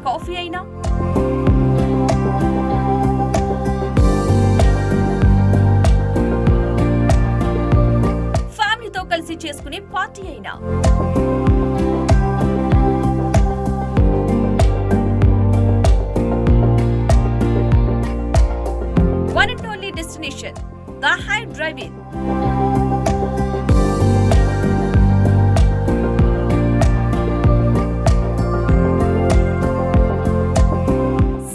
Coffee అయినా, ఫ్యామిలీతో కలిసి చేసుకునే పార్టీ అయినా, one and only destination the height drive in.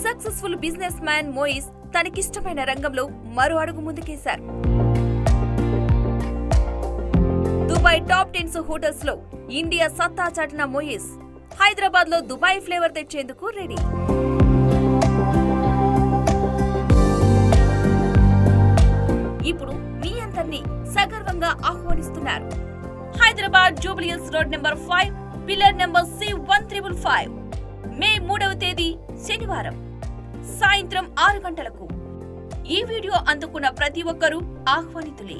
Successful business man Moiz తనకిష్టమైన రంగంలో మరో అడుగు ముందుకేశారు. దుబాయ్ టాప్ 10 హోటల్స్ లో ఇండియా సత్తా చాటిన మోయిస్ హైదరాబాద్ లో దుబాయ్ ఫ్లేవర్ తెచ్చేందుకు రెడీ. ఇప్పుడు మీ అందరినీ సగర్వంగా ఆహ్వానిస్తున్నారు. హైదరాబాద్ జూబ్లీహిల్స్ రోడ్ నెంబర్ 5, పిల్లర్ నెంబర్ C1555. మే 3వ తేదీ శనివారం సాయంత్రం 6 గంటలకు. ఈ వీడియో అందుకున్న ప్రతి ఒక్కరూ ఆహ్వానితులే.